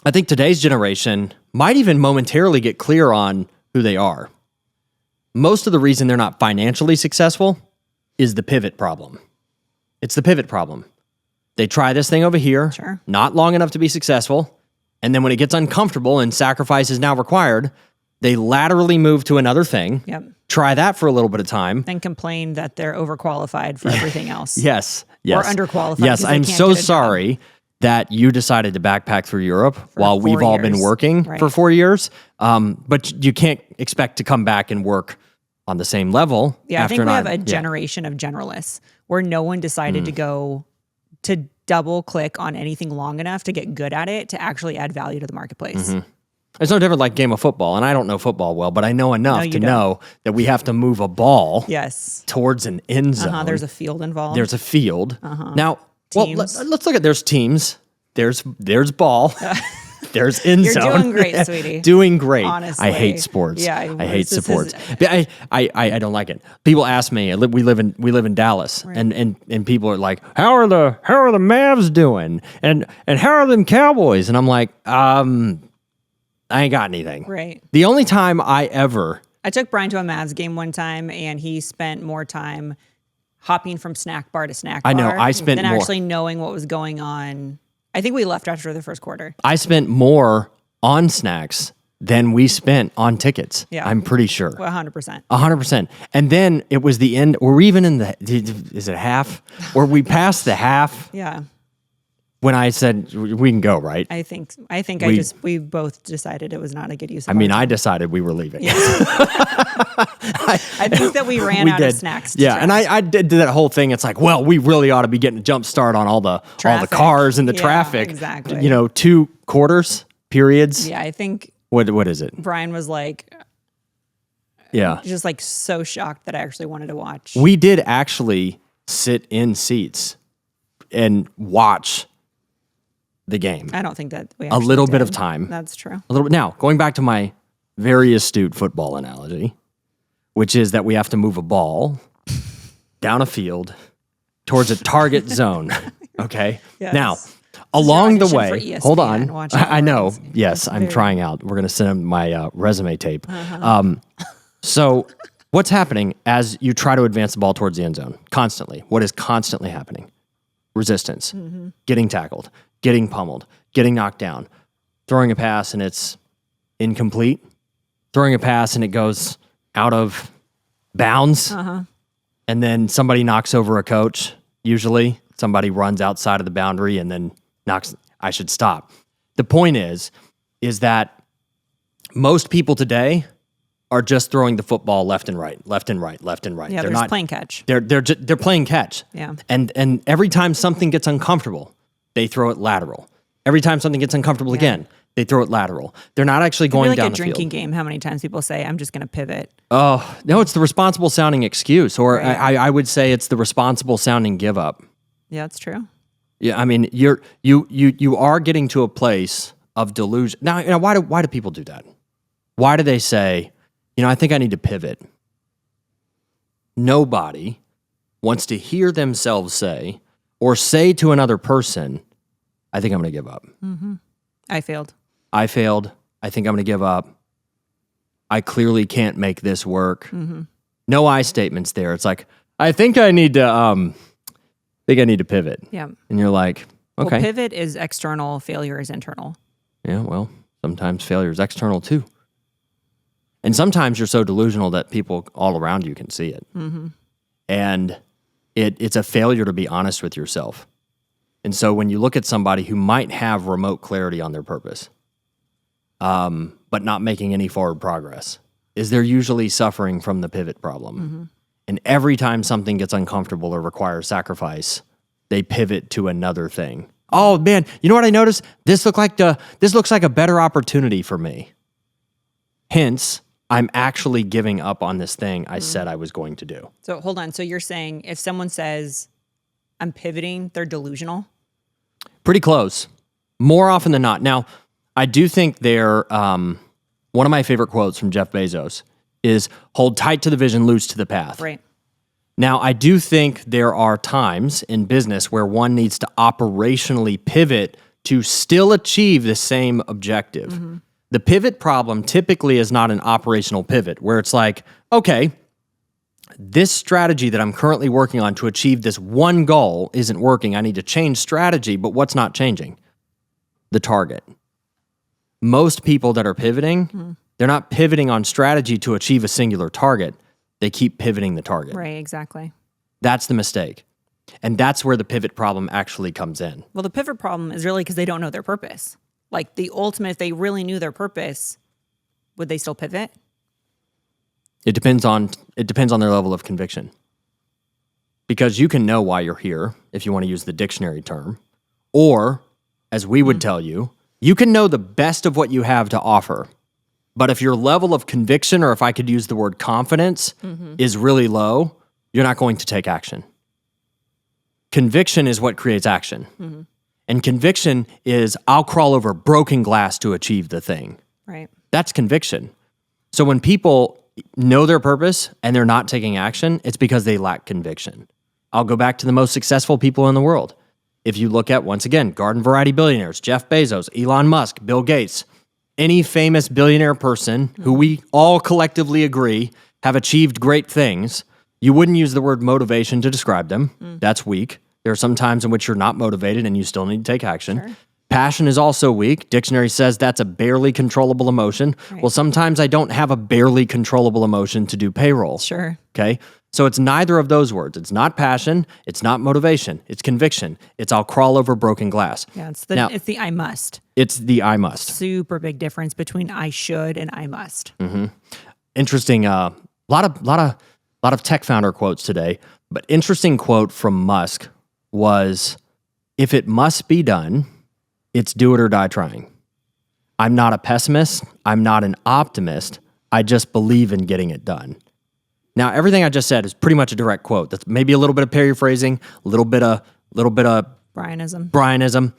I think today's generation might even momentarily get clear on who they are. Most of the reason they're not financially successful is the pivot problem. It's the pivot problem. They try this thing over here, not long enough to be successful, and then when it gets uncomfortable and sacrifice is now required, they laterally move to another thing, try that for a little bit of time. And complain that they're overqualified for everything else. Yes. Or underqualified. Yes, I'm so sorry that you decided to backpack through Europe while we've all been working for 4 years. But you can't expect to come back and work on the same level. Yeah, I think we have a generation of generalists where no one decided to go to double click on anything long enough to get good at it to actually add value to the marketplace. It's no different like game of football, and I don't know football well, but I know enough to know that we have to move a ball towards an end zone. There's a field involved. There's a field. Now, well, let's look at there's teams. There's ball. There's end zone. You're doing great, sweetie. Doing great. Honestly. I hate sports. Yeah, I hate sports. I don't like it. People ask me. We live in Dallas, and people are like, "How are the Mavs doing? And how are them Cowboys?" And I'm like, I ain't got anything. Right. The only time I took Brian to a Mavs game one time, and he spent more time hopping from snack bar to snack bar. I know. I spent than more actually knowing what was going on. I think we left after the first quarter. I spent more on snacks than we spent on tickets. Yeah. I'm pretty sure. 100%. 100%. And then it was the end. Were we even in the? Is it half? Were we past the half? Yeah. When I said we can go, right? I think we both decided it was not a good use of I decided we were leaving. Yeah. I think that we ran out of snacks. And I did that whole thing. It's like, well, we really ought to be getting a jump start on all the cars and the traffic. Exactly. 2 quarters, periods. Yeah, I think. What is it? Brian was like, just like so shocked that I actually wanted to watch. We did actually sit in seats and watch the game. I don't think that we a little bit of time. That's true. A little bit. Now, going back to my very astute football analogy, which is that we have to move a ball down a field towards a target zone. Okay. Yes. Now, along the way, ESPN, hold on. I know. Yes, I'm trying out. We're going to send him my resume tape. So what's happening as you try to advance the ball towards the end zone? Constantly. What is constantly happening? Resistance, getting tackled, getting pummeled, getting knocked down, throwing a pass and it's incomplete, throwing a pass and it goes out of bounds, and then somebody knocks over a coach. Usually somebody runs outside of the boundary and then I should stop. The point is that most people today are just throwing the football left and right. Yeah, they're not playing catch. They're playing catch. Yeah. And every time something gets uncomfortable, they throw it lateral. Every time something gets uncomfortable again, they throw it lateral. They're not actually going down the field. Like a drinking game, how many times people say, I'm just going to pivot. Oh, no, it's the responsible sounding excuse. Or I would say it's the responsible sounding give up. Yeah, that's true. Yeah, I mean, you are getting to a place of delusion. Now why do people do that? Why do they say, I think I need to pivot? Nobody wants to hear themselves say or say to another person, I think I'm going to give up. I failed. I think I'm going to give up. I clearly can't make this work. No I statements there. It's like, I think I need to pivot. Yeah. And you're like, okay. Well, pivot is external, failure is internal. Yeah, well, sometimes failure is external too. And sometimes you're so delusional that people all around you can see it. And it's a failure to be honest with yourself. And so when you look at somebody who might have remote clarity on their purpose, but not making any forward progress, is they're usually suffering from the pivot problem. And every time something gets uncomfortable or requires sacrifice, they pivot to another thing. Oh man, you know what I noticed? This looks like a better opportunity for me. Hence, I'm actually giving up on this thing I said I was going to do. So hold on. So you're saying if someone says, I'm pivoting, they're delusional? Pretty close. More often than not. Now, I do think one of my favorite quotes from Jeff Bezos is, hold tight to the vision, loose to the path. Right. Now, I do think there are times in business where one needs to operationally pivot to still achieve the same objective. The pivot problem typically is not an operational pivot where it's like, okay, this strategy that I'm currently working on to achieve this one goal isn't working. I need to change strategy, but what's not changing? The target. Most people that are pivoting, they're not pivoting on strategy to achieve a singular target. They keep pivoting the target. Right, exactly. That's the mistake. And that's where the pivot problem actually comes in. Well, the pivot problem is really because they don't know their purpose. Like the ultimate, if they really knew their purpose, would they still pivot? It depends on their level of conviction. Because you can know why you're here, if you want to use the dictionary term. Or, as we would tell you, you can know the best of what you have to offer. But if your level of conviction, or if I could use the word confidence, is really low, you're not going to take action. Conviction is what creates action. And conviction is, I'll crawl over broken glass to achieve the thing. Right. That's conviction. So when people know their purpose and they're not taking action, it's because they lack conviction. I'll go back to the most successful people in the world. If you look at, once again, garden variety billionaires, Jeff Bezos, Elon Musk, Bill Gates, any famous billionaire person who we all collectively agree have achieved great things, you wouldn't use the word motivation to describe them. That's weak. There are some times in which you're not motivated and you still need to take action. Sure. Passion is also weak. Dictionary says that's a barely controllable emotion. Right. Well, sometimes I don't have a barely controllable emotion to do payroll. Sure. Okay? So it's neither of those words. It's not passion. It's not motivation. It's conviction. It's I'll crawl over broken glass. Yeah, it's the I must. It's the I must. Super big difference between I should and I must. Interesting. Lot of tech founder quotes today, but interesting quote from Musk was, "If it must be done, it's do it or die trying. I'm not a pessimist. I'm not an optimist. I just believe in getting it done." Now, everything I just said is pretty much a direct quote. That's maybe a little bit of paraphrasing, a little bit of Brianism,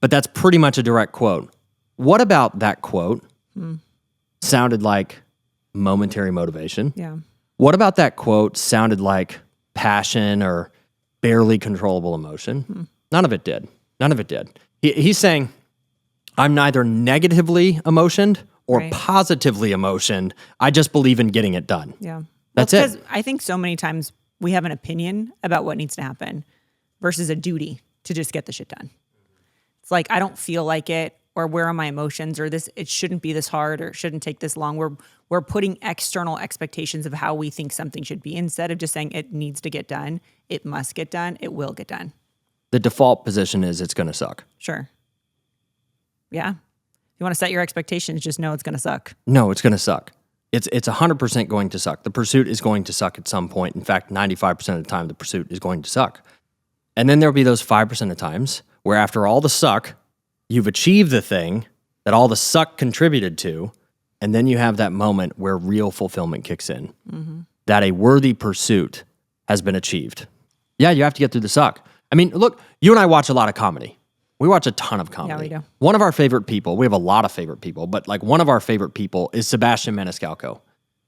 but that's pretty much a direct quote. What about that quote sounded like momentary motivation? Yeah. What about that quote sounded like passion or barely controllable emotion? None of it did. None of it did. He's saying, I'm neither negatively emotioned or Right. positively emotioned. I just believe in getting it done. Yeah. That's Because it. I think so many times we have an opinion about what needs to happen versus a duty to just get the shit done. It's like, I don't feel like it, or where are my emotions, or this, it shouldn't be this hard, or it shouldn't take this long. We're putting external expectations of how we think something should be instead of just saying it needs to get done. It must get done. It will get done. The default position is it's going to suck. Sure. Yeah. If you want to set your expectations, just know it's going to suck. No, it's going to suck. It's 100% going to suck. The pursuit is going to suck at some point. In fact, 95% of the time, the pursuit is going to suck. And then there'll be those 5% of times where after all the suck, you've achieved the thing that all the suck contributed to, and then you have that moment where real fulfillment kicks in, that a worthy pursuit has been achieved. Yeah, you have to get through the suck. I mean, look, you and I watch a lot of comedy. We watch a ton of comedy. Yeah, we do. One of our favorite people, we have a lot of favorite people, but like one of our favorite people is Sebastian Maniscalco.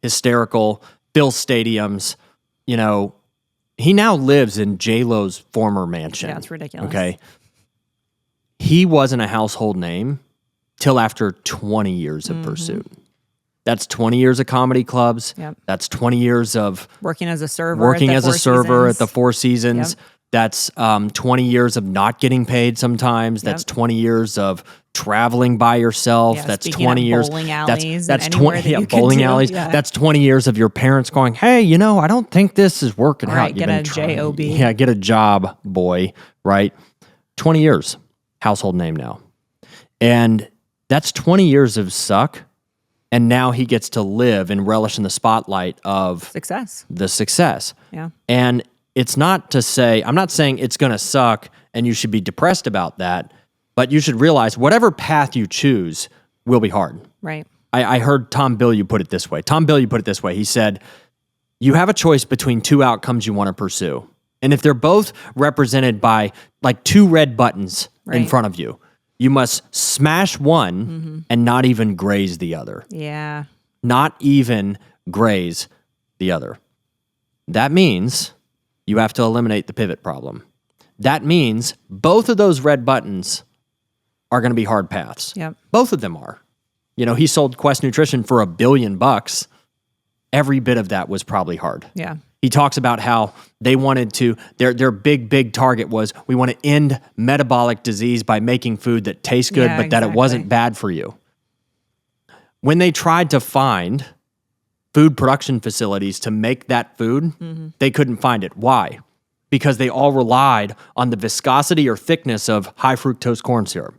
Hysterical, fills stadiums, you know, he now lives in J-Lo's former mansion. Yeah, it's ridiculous. Okay. He wasn't a household name till after 20 years of pursuit. That's 20 years of comedy clubs. Yep. That's 20 years of Working as a server. working at as the a Four server at Seasons. the Four Seasons. Yep. That's 20 years of not getting paid sometimes. That's Yep. 20 years of traveling by yourself. Yeah, That's speaking 20 of years. bowling That's alleys and 20 anywhere that yeah, you could bowling do. alleys. Yeah. That's 20 years of your parents going, "Hey, you know, I don't think this is working All out. right, You've get been a trying." job. Yeah, get a job, boy, right? 20 years, household name now. And that's 20 years of suck. And now he gets to live and relish in the spotlight of Success. the success. Yeah. And it's not to say, I'm not saying it's going to suck and you should be depressed about that, but you should realize whatever path you choose will be hard. Right. I heard Tom Bilyeu put it this way. He said, you have a choice between two outcomes you want to pursue. And if they're both represented by like two red buttons in Right. front of you, you must smash one and not even graze the other. Yeah. Not even graze the other. That means you have to eliminate the pivot problem. That means both of those red buttons are going to be hard paths. Yep. Both of them are. You know, he sold Quest Nutrition for $1 billion. Every bit of that was probably hard. Yeah. He talks about how they wanted to, their big target was, we want to end metabolic disease by making food that tastes good, but that it wasn't bad for you. When they tried to find food production facilities to make that food, they couldn't find it. Why? Because they all relied on the viscosity or thickness of high fructose corn syrup,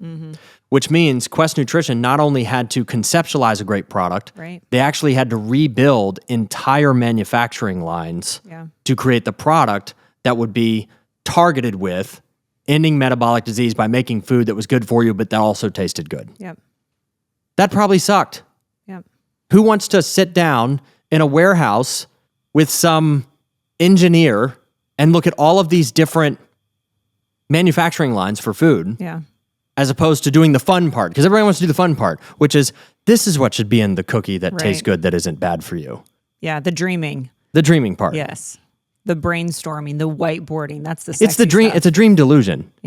which means Quest Nutrition not only had to conceptualize a great product, they actually had to rebuild entire manufacturing lines to create the product that would be targeted with ending metabolic disease by making food that was good for you, but that also tasted good. Yep. That probably sucked. Yep. Who wants to sit down in a warehouse with some engineer and look at all of these different manufacturing lines for food, as opposed to doing the fun part? Because everybody wants to do the fun part, which is, this is what should be in the cookie that tastes good, that isn't bad for you. Yeah, the dreaming. The dreaming part. Yes. The brainstorming, the whiteboarding. That's the It's the dream. stuff. It's a dream delusion. Yeah.